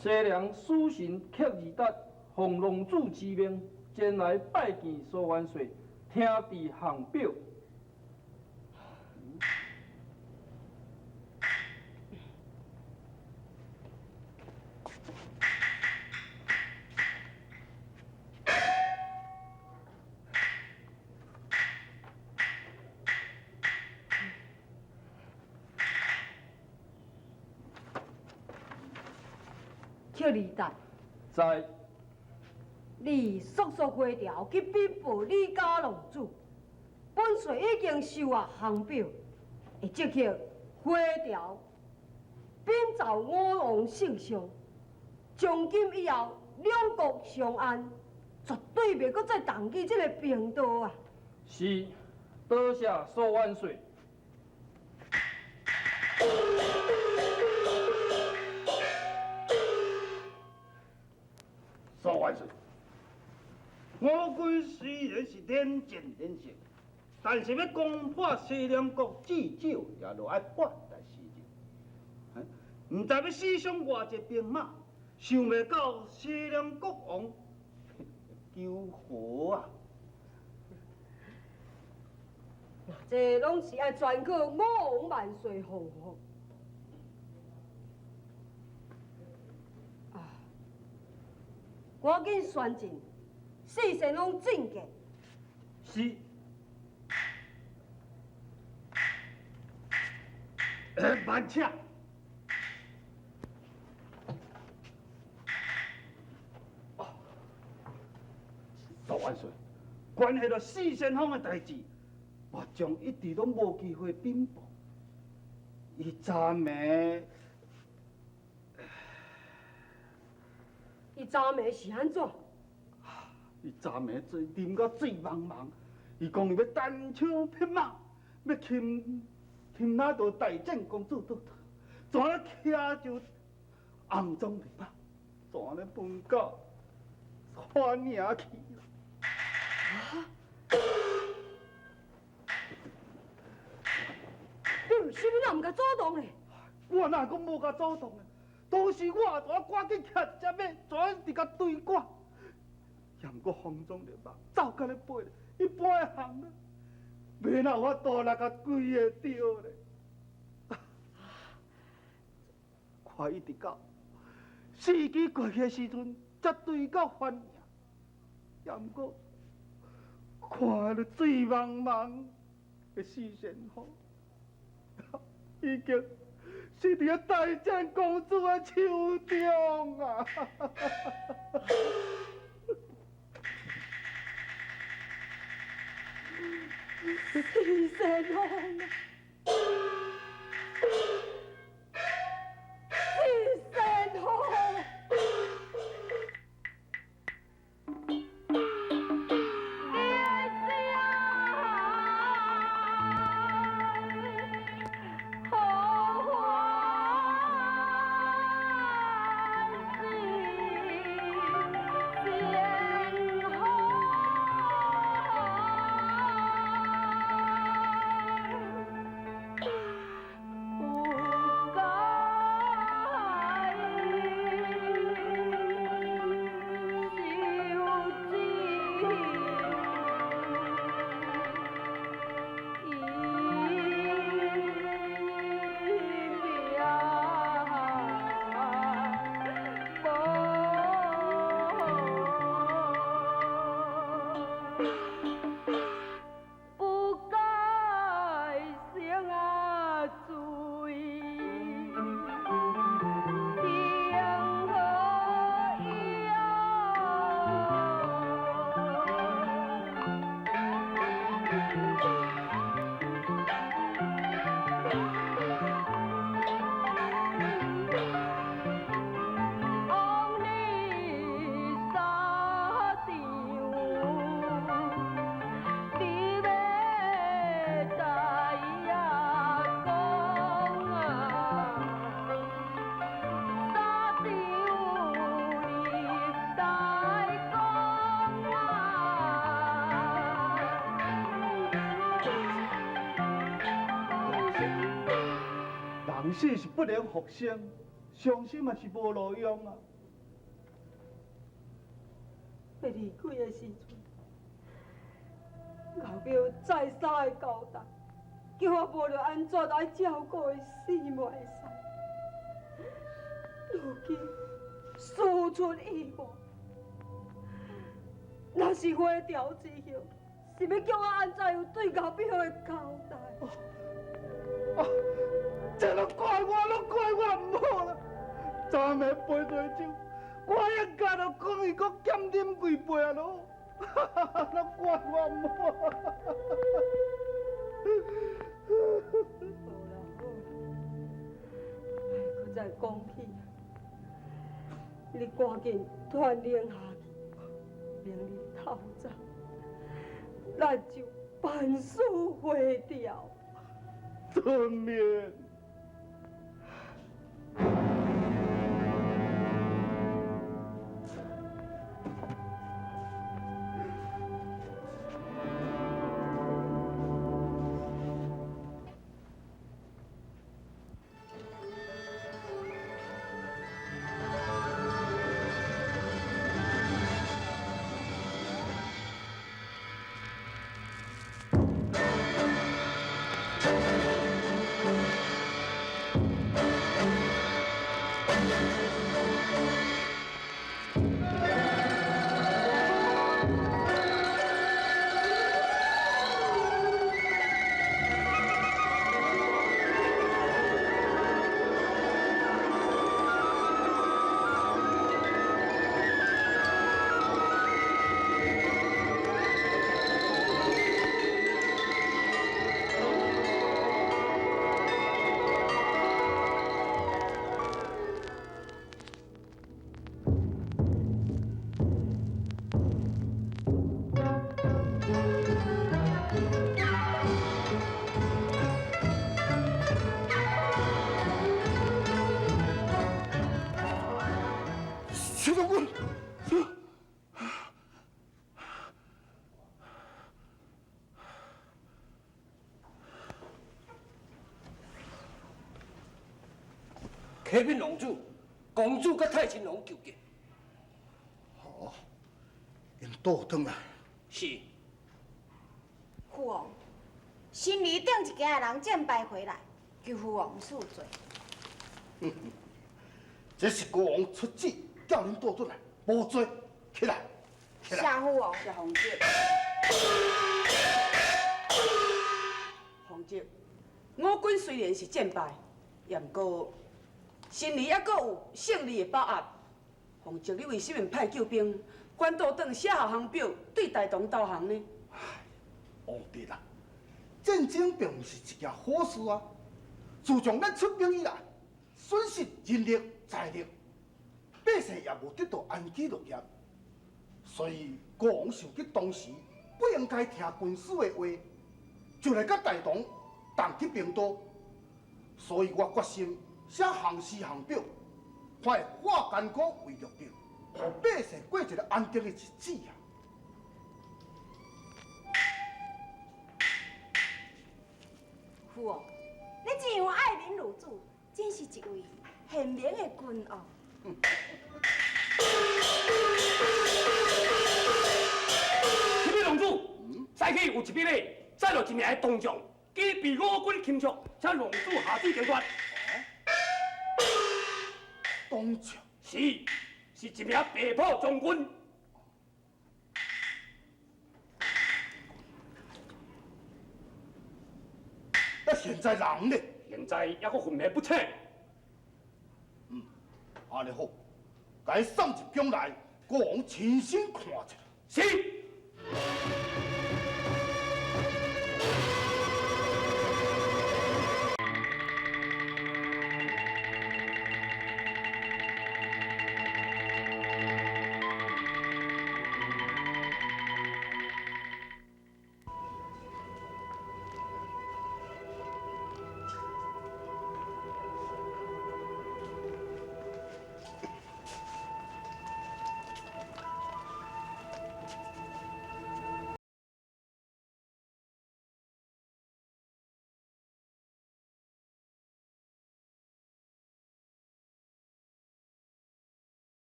西凉死神克二达，奉龙主之命，前来拜见苏万岁，听旨行表。克二达，在你速速回朝去禀报李家龙主，本帅已经收下行表，会即刻回朝禀奏我王圣上。从今以后，两国相安，绝对袂阁再动起这个病毒啊！是，多谢苏万岁。苏万岁，我军虽然是连战连胜，但是要攻破西凉国，至少也落爱半代时日。唔知要死伤偌济兵马，想袂到西凉国王救活啊！这拢是爱全靠我王万岁奉护。赶紧宣进，四神拢进见。是。慢车。苏万岁，关系到四先锋的代志，我将一直拢无机会禀报。伊昨暝，伊昨暝是安怎？伊昨暝醉啉到醉茫茫，伊讲伊要单枪匹马，要擒那道大战公主倒头，怎啊骑就红妆袂白，怎咧分到花名去了？你是不是唔甲主动咧？我哪讲无甲主动咧？都是我怎赶紧徛只尾，怎直甲对赶？也毋过红妆了吧，走到咧背咧，伊半行咧，袂哪有法度来甲规个着咧。看伊直到四季过去的时阵，才对到反应，也毋过看了醉茫茫的四仙风，已经是伫个大战公主的手中啊！四仙风啊！四仙风！人死是不能复生，伤心嘛是无路用啊！要离开的时阵，后表再三的交代，叫我无论安怎来照顾伊死嘛会使。如今事出意外，若是花条之后，是要叫我安怎样对后表的交代？这都怪我唔好啦！昨暝杯醉酒，我应该就讲伊搁欠啉几杯啊咯，都怪我唔好。好啦，搁再讲起，你赶紧传令下去，命你透早，咱就办事花掉。遵命。徐总官，启禀龙主，公主甲太清龙求见。好，因倒转来。是。父王，新里顶一家的人战败回来，求父王恕罪。这是国王出旨叫恁倒转来，无罪，起来，起来。谢父王，谢皇叔。皇叔，我军虽然是战败，也毋过心里还阁有胜利的把握。皇叔，你为什么派救兵关岛等写下航表，对大同投降呢？皇帝啦，战争并不是一件好事啊！自从咱出兵以来，损失人力财力，百姓也无得到安居乐业，所以国王想起当时不应该听军师的话，就来甲大同动去兵都，所以我决心写行诗行表，快化艰苦为乐表，让百姓过一个安定的日子啊！父王，你这样爱民如子，真是一位贤明的君王。启禀龙主，西去有一笔嘞，载落一名铜匠，基被我军擒获，请龙主下旨定断。铜匠是一名白袍将军。那现在人呢？现在还阁混迷不清。安尼好，该送入宫内，国王亲身看一下。是。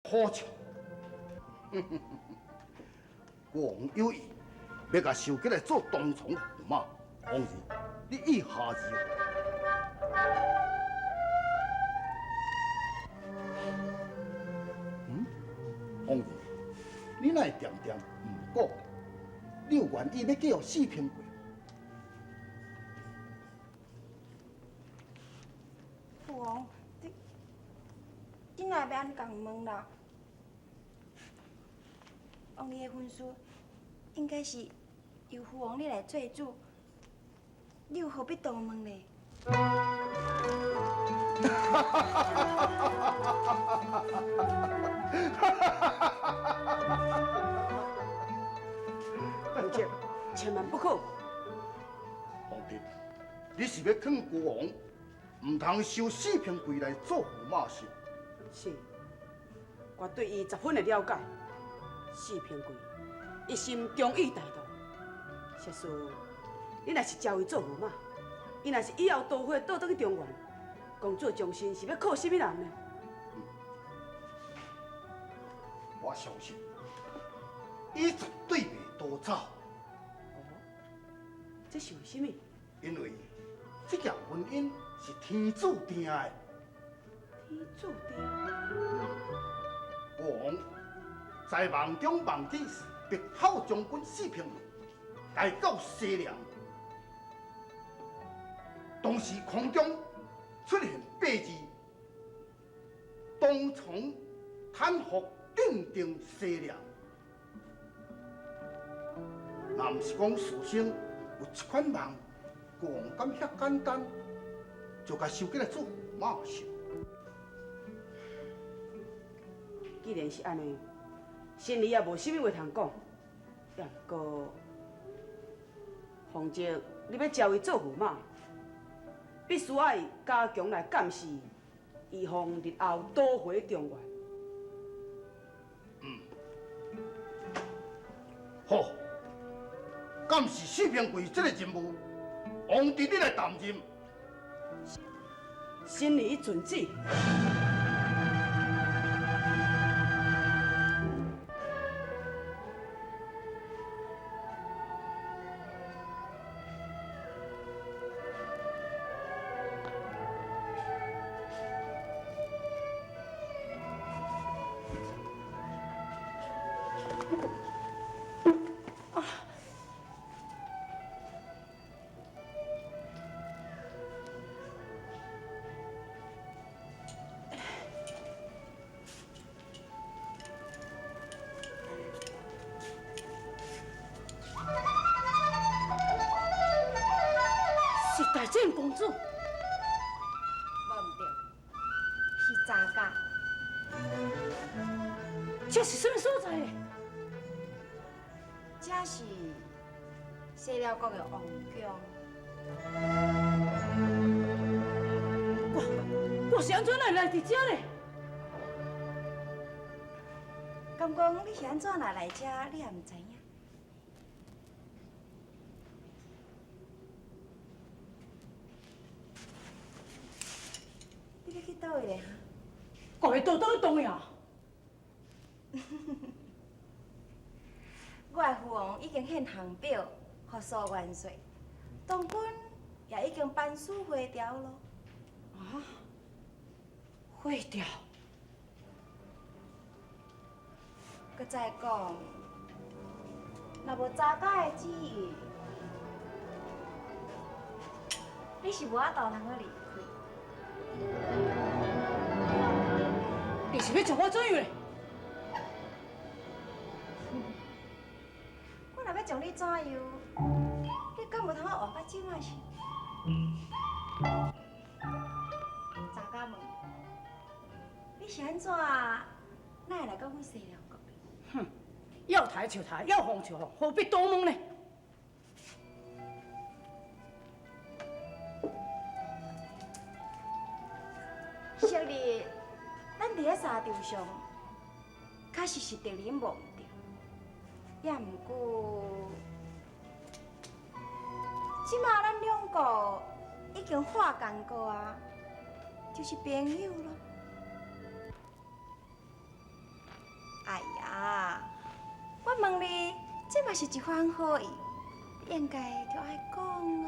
好笑。国王有意要甲收起来做东床驸马，王爷，你意下如何？王爷，你哪会点点唔讲？你有愿意要继续四平贵？父王，你若要安共问啦？王爷的婚事应该是由父王你来做主，你有何必多问呢？王姐，千万不可！皇帝，你是要劝国王唔通收四平贵来做驸马是？是，我对伊十分的了解。四平贵一心忠义大道，实事，你若是招伊做驸马，伊若是以后都会倒转去中原，公主终身是要靠什么人呢？我相信，伊绝对袂多走，这是为什么？因为这件婚姻是天注定的。天注定。国王在梦中梦见白孝将军四平贵来到西凉，当时空中出现8字：东床坦服定定西凉。若毋是讲事先有这款梦，国王敢遐简单就甲收起来做驸马是？既然是安尼，心里也无啥物话通讲。也毋过，凤姐，你要招伊做驸马，必须要加强来监视，以防日后倒回中原。好，监视四平贵这个任务，王弟你来担任。心里准旨。是大正公主，无毋对，是查家。这是什么所在的？这是西辽国的王宫。我是安怎来伫这呢？刚讲你是安怎来这，你也毋知影。你要去倒位咧？我会倒去东呀？我的父王已经献行表，予苏元帅，当军也已经办事回调咯。啊，会掉。佮再讲，若无查家的旨意，你是无法度通去离开。你是要将我怎样嘞？我若要将你怎样，你敢有通活到这摆是？查家问，你是安怎，哪会来到阮西凉国？哼，要抬就抬，要放就放，何必多问呢？昔日咱伫咧沙场上，确实是敌人无毋对，也毋过，即马咱两个已经化干过啊，就是朋友咯。哎呀，我问你，这嘛是一番好意，应该就爱讲啊。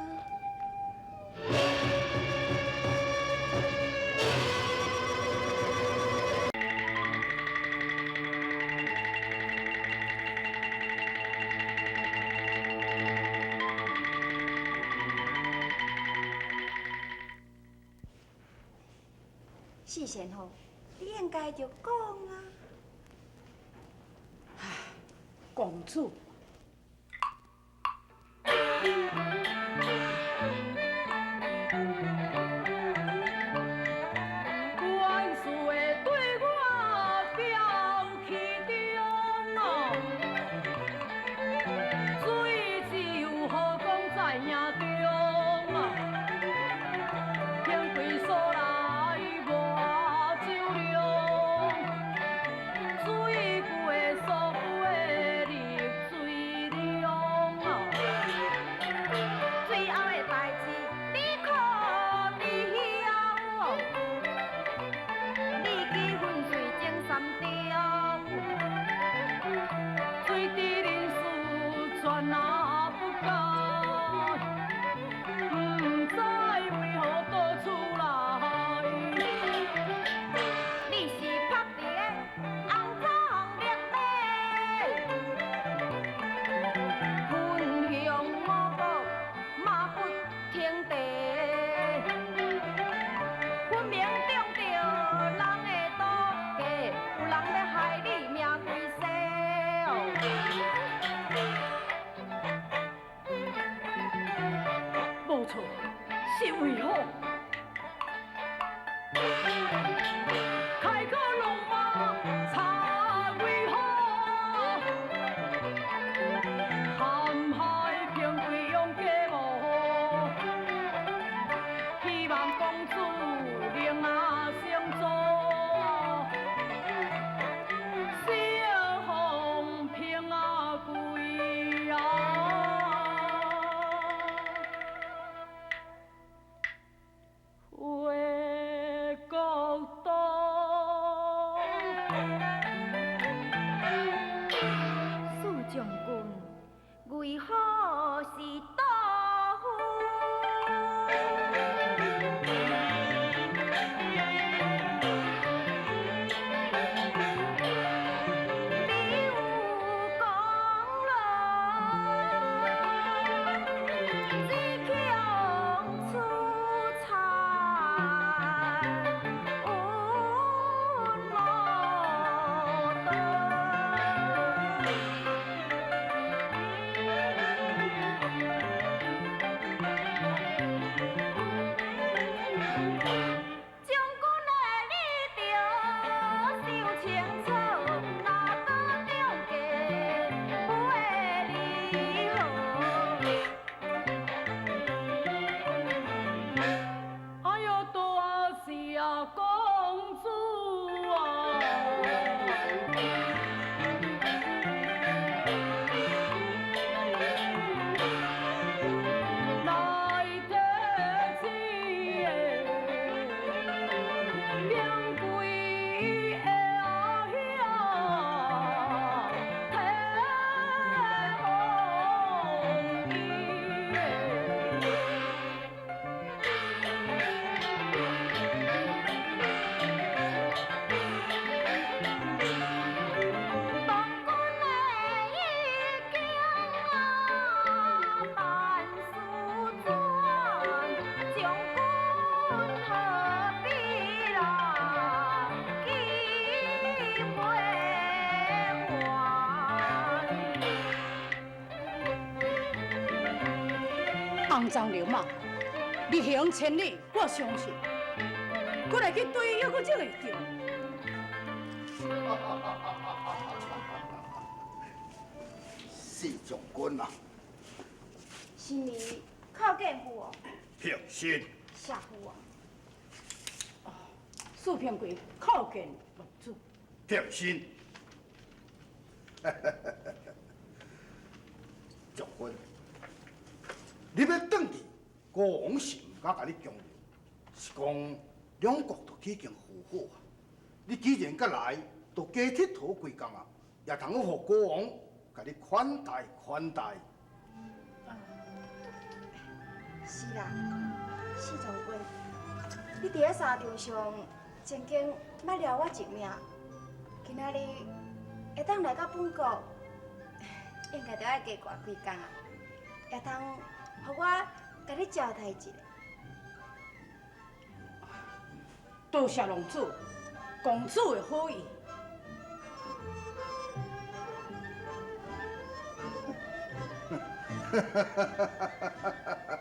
四仙后，你应该就讲啊。公主。万事会对我表其中哦，水只有好讲在影中啊，天归所来我酒量，水鬼所归入水量啊，最后的代志你可知晓？你结婚水整三条，水滴人事全拿不到，不知为何倒出来。你是拍伫个红草绿马，分享我国马不停蹄，分明中着人的赌计，有人要害你命归西无错，是为何？开口弄马查为何？陷害偏贵用假冒，希望公主能成座，小红平贵啊！回国岛，苏将军为何是刀你有功劳，只强出产，运无将军的你着受清楚，哪个中计不会离合？哎呦，多是啊，公主啊！来得及的，两贵的阿兄，太红衣当军的已经啊，万事转，将军何必啦记袂还？肮脏流氓，逆行千里，我相信，我来去对犹阁这个着。四将军啊，是你靠近乎哦，平身。下夫啊，四片鬼靠近龙主，平身。将军，你要转去国王是毋敢甲你强留，是讲两国都已经和好啊。你既然甲来，就加佚佗几工啊，也通互国王甲你款待款待。是啦，四将军，你伫咧沙场上曾经捌了我一命，今仔日会当来到本国，应该着爱加挂几工啊，会通互我甲你交代一下。多谢龙主，公主的好意。哈哈哈哈哈哈！